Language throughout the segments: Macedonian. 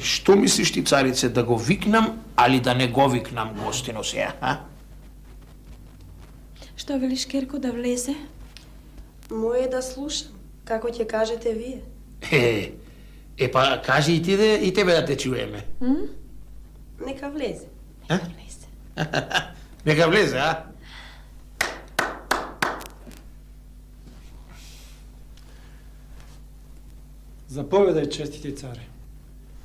Што мислиш ти, царице, да го викнам, али да не го викнам гостино сега, а? Што велиш, Керко, да влезе? Моје да слушам, како ќе кажете вие. Па кажи и ти и тебе да те чуеме. Нека влезе. Нека влезе. Нека влезе, а? Заповедај, честити царе.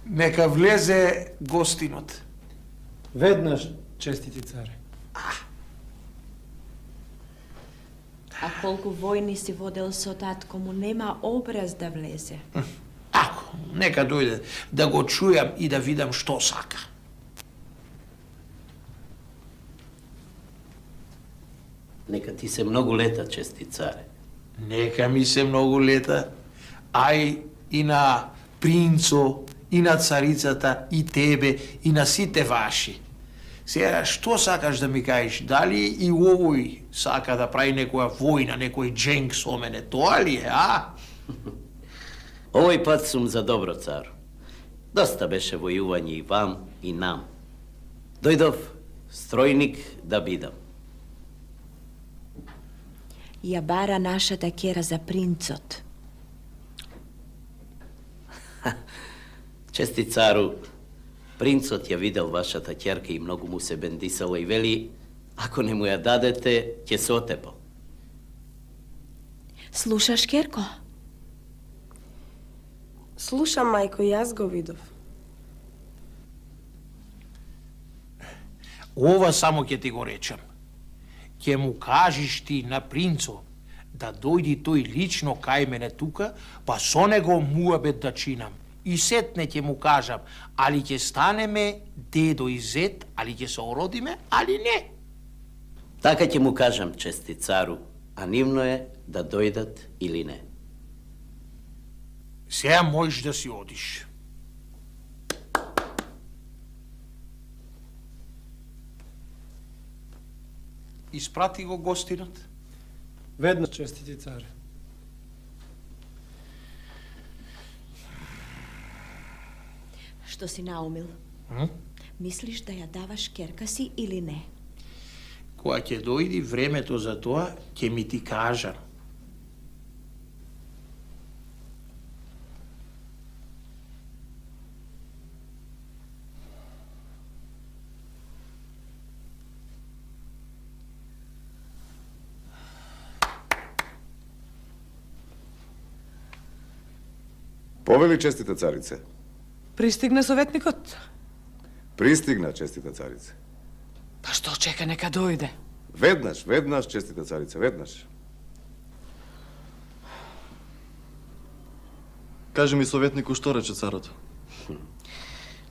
Нека влезе гостинот. Веднаш, честити царе. А колку војни си водел со татко му, нема образ да влезе. Ако, нека дојде да го чујам и да видам што сака. Нека ти се многу лета, чести царе. Нека ми се многу лета. Ај и на принцо, и на царицата, и тебе, и на сите ваши. Сега, што сакаш да ми кажеш? Дали и овој сака да прави некоја војна, некој дженг со мене? Тоа ли е, а? Овој пат сум за добро, цар. Доста беше војување и вам, и нам. Дојдов стројник да бидам. Ја бара нашата кера за принцот. Чести цару, принцот ја видел вашата ќерка и многу му се бендисало и вели, ако не му ја дадете, ќе се отепал. Слушаш, Керко? Слушам, мајко, јас го видов. Ова само ќе ти го речам. Ќе му кажеш ти на принцо да дојди тој лично кај мене тука, па со него муабет да чинам. И сетне ќе му кажам, али ќе станеме дедо и зет, али ќе се ородиме, али не. Така ќе му кажам, чести цару, а нивно е да дојдат или не. Сега можеш да си одиш. Испрати го гостинот. Веднаш, честити царе. Што си наумил? Мислиш да ја даваш керка си или не? Кога ќе дојди времето за тоа, ќе ми ти кажам. Повели, честита царице. Пристигна советникот? Пристигна, честита царице. Па што чека, нека дојде. Веднаш, веднаш, честита царице, веднаш. Кажи ми, советнику, што рече царот?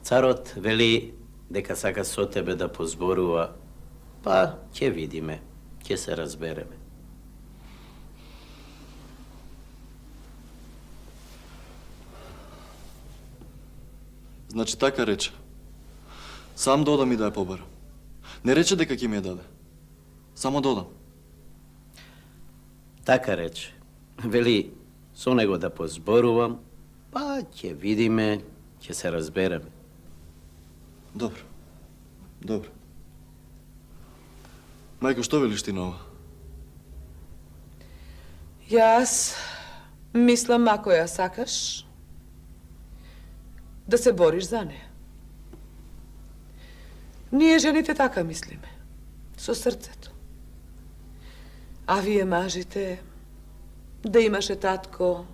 Царот вели дека сака со тебе да позборува, па ќе видиме, ќе се разбереме. Значи така рече. Сам додам и да ја побарам. Не рече дека ќе ми ја даде. Само додам. Така рече. Вели со него да позборувам, па ќе видиме, ќе се разбереме. Добро. Добро. Мајко, што велиш ти на ова? Јас мислам, ако ја сакаш, да се бориш за неја. Ние жените така мислиме, со срцето. А вие мажите, да имаше татко,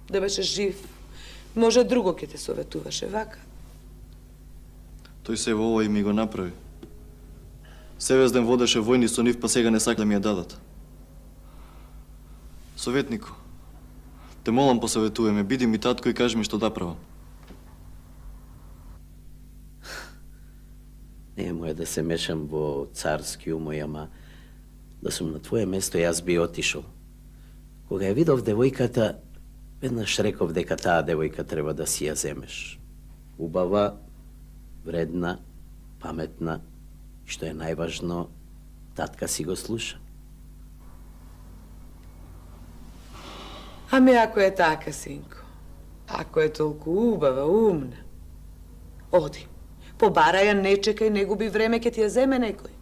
да беше жив, може друго ќе те советуваше вака. Тој се во ова и ми го направи. Севезден водеше војни со нив, па сега не сака да ми ја дадат. Советнику, те молам посоветуваме, биди ми татко и кажи ми што да правам. Не моја да се мешам во царски умој, ама да сум на твое место, јас би отишол. Кога ја видов девојката, веднаш реков дека таа девојка треба да си ја земеш. Убава, вредна, паметна, што е најважно, татка си го слуша. Ами ако е така, синко, ако е толку убава, умна, Оди. Побарај ја, не чекај, не губи време, ке ти ја земе некој.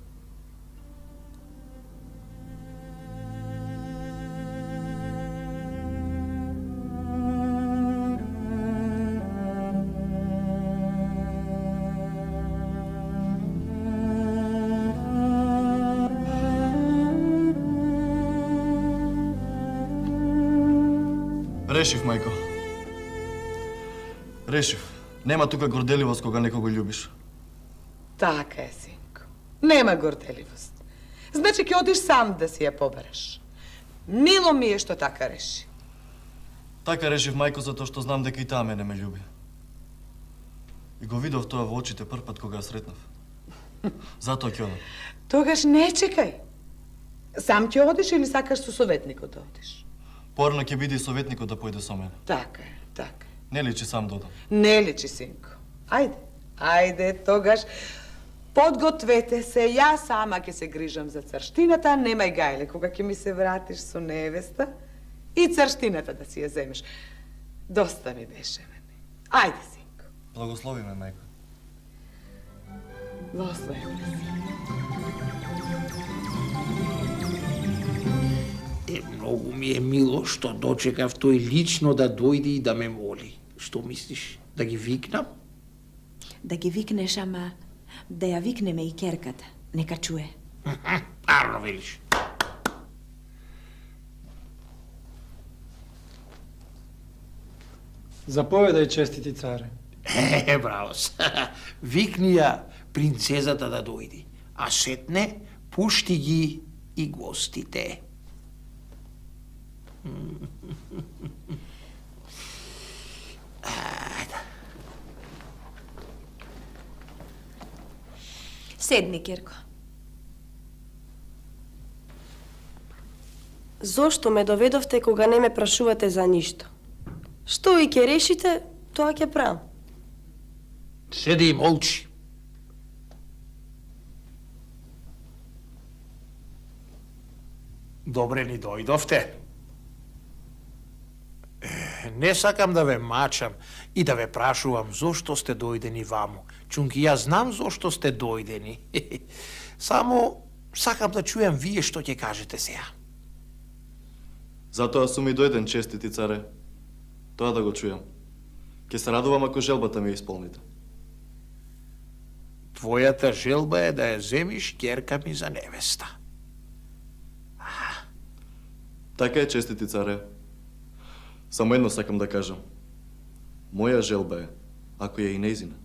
Решив, мајко. Решив. Нема тука горделивост кога некого љубиш. Така е, синко. Нема горделивост. Значи, ќе одиш сам да си ја побереш. Мило ми е што така реши. Така решив, мајко, затоа што знам дека и таа мене ме љуби. И го видов тоа во очите прв пат кога ја сретнав. Затоа ќе одам. Тогаш не чекај. Сам ќе одиш или сакаш со советникот да одиш? Порано ќе биде и советникот да појде со мене. Така е, така е. Не личи сам да одам. Не личи, синко. Ајде, ајде, тогаш подгответе се, ја сама ќе се грижам за црштината, немај гајле кога ќе ми се вратиш со невеста и црштината да си ја земеш. Доста ми беше, мене. Ајде, синко. Благослови ме, мајко. Благослови ме, синко. Многу ми е мило што дочекав тој лично да дојде и да ме моли. Што мислиш, да ги викнам? Да ги викнеш, ама да ја викнеме и керката. Нека чуе. Арно велиш. Заповедај, честити царе. Браво. Викни ја принцезата да дојди, а сетне пушти ги и гостите. Седни, Керко. Зошто ме доведовте кога не ме прашувате за ништо? Што и ќе решите, тоа ќе правам. Седи и молчи. Добре ни дојдовте. Не сакам да ве мачам и да ве прашувам зошто сте дојдени ваму. Чунки ја знам зошто сте дојдени. Само сакам да чујам вие што ќе кажете сега. Затоа сум и дојден, честити царе. Тоа да го чујам. Ке се радувам ако желбата ми ја исполните. Твојата желба е да ја земиш ќерка ми за невеста. Така е, честити царе. Само едно сакам да кажам. Моја желба е, ако ја и нејзина.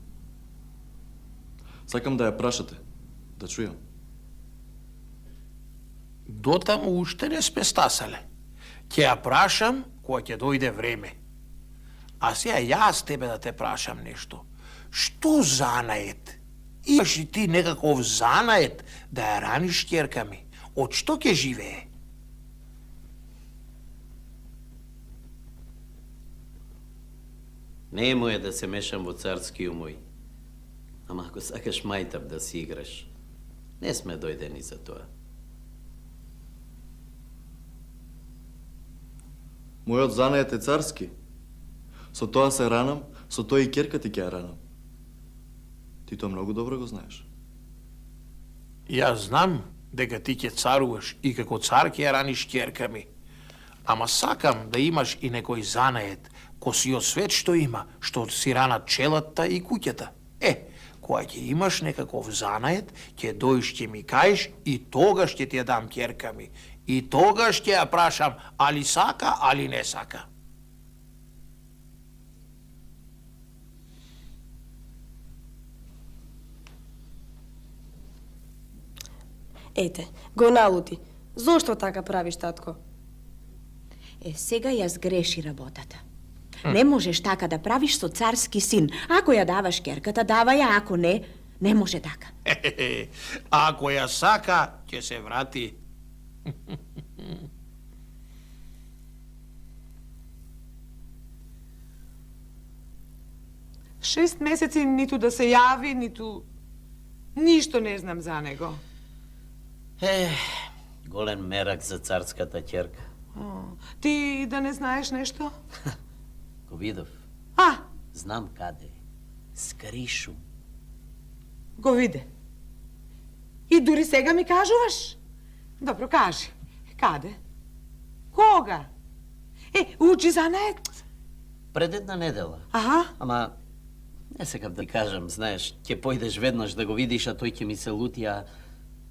Сакам да ја прашате, да чујам. Дотаму уште не сме стасале. Ќе ја прашам кога ќе дојде време. А сега јас тебе да те прашам нешто. Што занает? Имаш и ти некаков занает да ја раниш ќерка ми? Од што ќе живее? Не е моје да се мешам во царски умој. Ама ако сакаш мајтап да си играш, не сме дојдени за тоа. Мојот занает е царски. Со тоа се ранам, со тоа и ќерка ти ќе ја ранам. Ти тоа многу добро го знаеш. Јас знам дека ти ќе царуваш и како цар ќе ја раниш ќерка ми. Ама сакам да имаш и некој занает, косиот свет што има, што си ранат челата и куќата. Кога ќе имаш некаков занает, ќе дојш, ќе ми кажеш и тогаш ќе ти ја дам ќерка ми. И тогаш ќе ја прашам али сака, али не сака. Ете, го налути. Зошто така правиш, татко? Сега ја сгреши работата. Не можеш така да правиш со царски син. Ако ја даваш ќерката, давај ја, ако не, не може така. Ако ја сака, ќе се врати. 6 месеци ниту да се јави, ниту... Ништо не знам за него. Голем мерак за царската ќерка. Ти да не знаеш нешто? Го видов. А? Знам каде. С Гришу. Го виде. И дури сега ми кажуваш? Добро, кажи. Каде? Кога? Учи занает? Пред една недела. Аха. Ама, не сакав да ти кажам, знаеш, ќе појдеш веднаш да го видиш, а тој ќе ми се лути,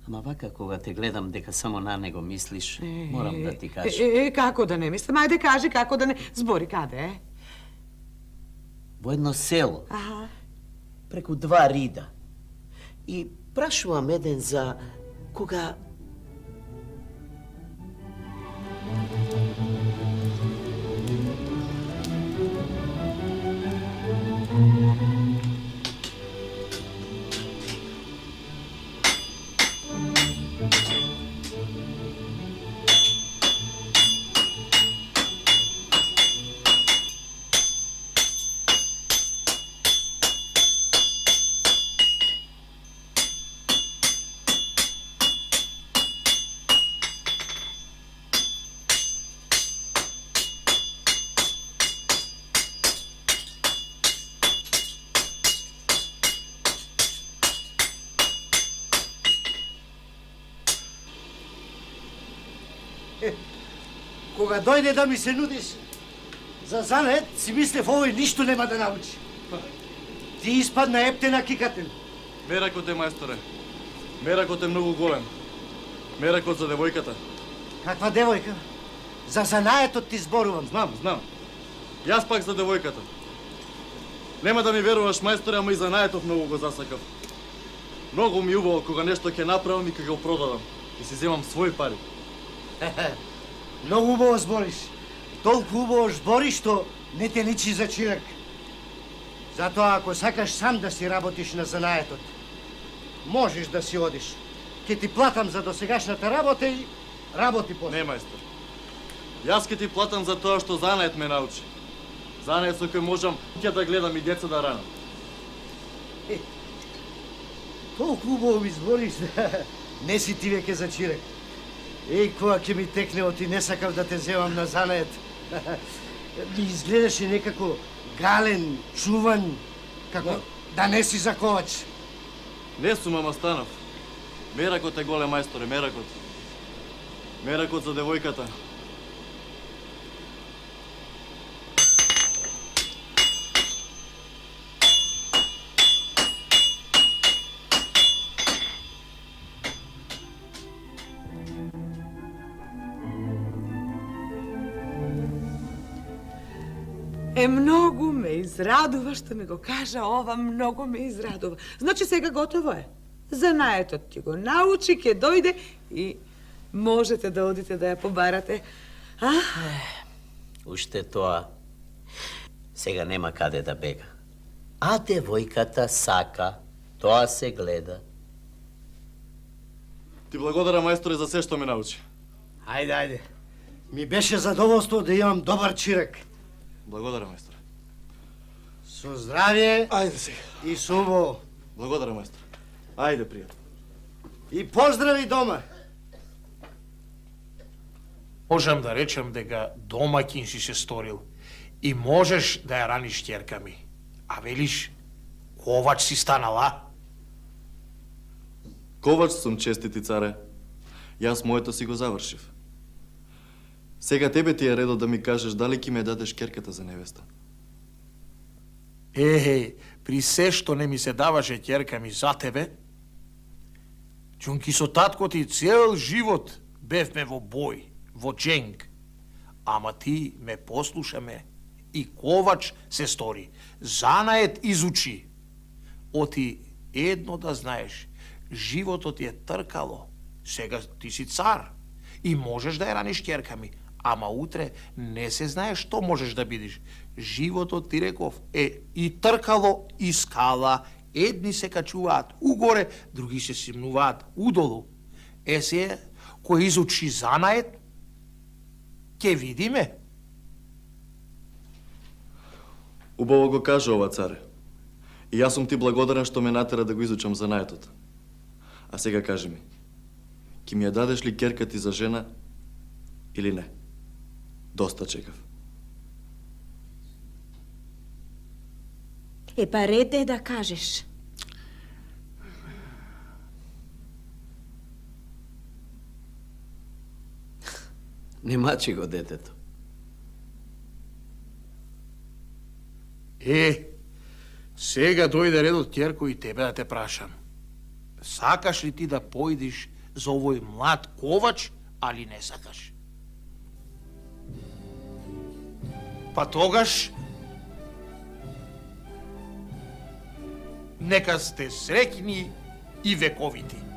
ама вака кога те гледам дека само на него мислиш, морам да ти кажам. Како да не мислам? Ајде кажи како да не... Збори, каде е? Во едно село, Аха. преку 2 рида. И прашувам еден за кога... Кога дојде да ми се нудиш за занет, си мислев овој ништо нема да научи. Ти испадна ептена кикател. Меракот е, мајсторе. Меракот е многу голем. Меракот за девојката. Каква девојка? За занаетот ти зборувам. Знам. Јас пак за девојката. Нема да ми веруваш, мајсторе, ама и занаетот многу го засакав. Многу ми убаво кога нешто ќе направам и ќе го продадам. И си земам своји пари. Многу убаво збориш. Толку убаво збориш што не те личи за чирак. Затоа ако сакаш сам да си работиш на занаетот, можеш да си одиш. Ќе ти платам за досегашната работа и работи после. Не, мајстор. Јас ќе ти платам за тоа што занает ме научи. Занает со кој можам ќе да гледам и деца да ранам. Толку убаво ми збориш да не си ти веќе за чирак. Кога ќе ми текне оти, не сакав да те земам на занает. Ми изгледаше некако гален, чуван, како да не си за ковач. Не сум, ама станав. Меракот е голем, мајсторе, меракот. Меракот за девојката. Многу ме израдува што ми го кажа ова, многу ме израдува. Значи сега готово е. Занаетот ти го научи, ќе дојде и можете да одите да ја побарате. Уште тоа. Сега нема каде да бега. А девојката сака, тоа се гледа. Ти благодарам, мајсторе, за се што ме научи. Ајде. Ми беше задоволство да имам добар чирак. Благодарам, мајсторе. Со здравје. Ајде сега. И со убаво. Благодарам, мајсторе. Ајде, пријатно. И поздрави дома. Можам да речем дека домаќин си се сторил и можеш да ја раниш ќерка ми. А велиш, ковач си станала? Ковач сум, честити царе. Јас моето си го завршив. Сега тебе ти е редот да ми кажеш дали ќе ме дадеш ќерката за невеста. При се што не ми се даваше ќерка ми за тебе, чунки со татко ти цел живот бевме во бој, во дженг. Ама ти ме послушаме и ковач се стори. Занает изучи. Оти едно да знаеш, животот е тркало. Сега ти си цар и можеш да ја раниш ќерка ми, ама утре не се знае што можеш да бидиш. Животот, ти реков, е и тркало и скала. Едни се качуваат угоре, други се симнуваат удолу. Се, кој изучи занает, ќе видиме. Убаво го кажа ова, царе. И јас сум ти благодарен што ме натера да го изучам занаетот. А сега кажи ми, ќе ми ја дадеш ли ќерка ти за жена или не? Доста чекав. Па ред е да кажеш. Не мачи го детето. Сега дојде редот, ќерко, и тебе да те прашам. Сакаш ли ти да појдеш за овој млад ковач, али не сакаш? Па тогаш нека сте среќни и вековити.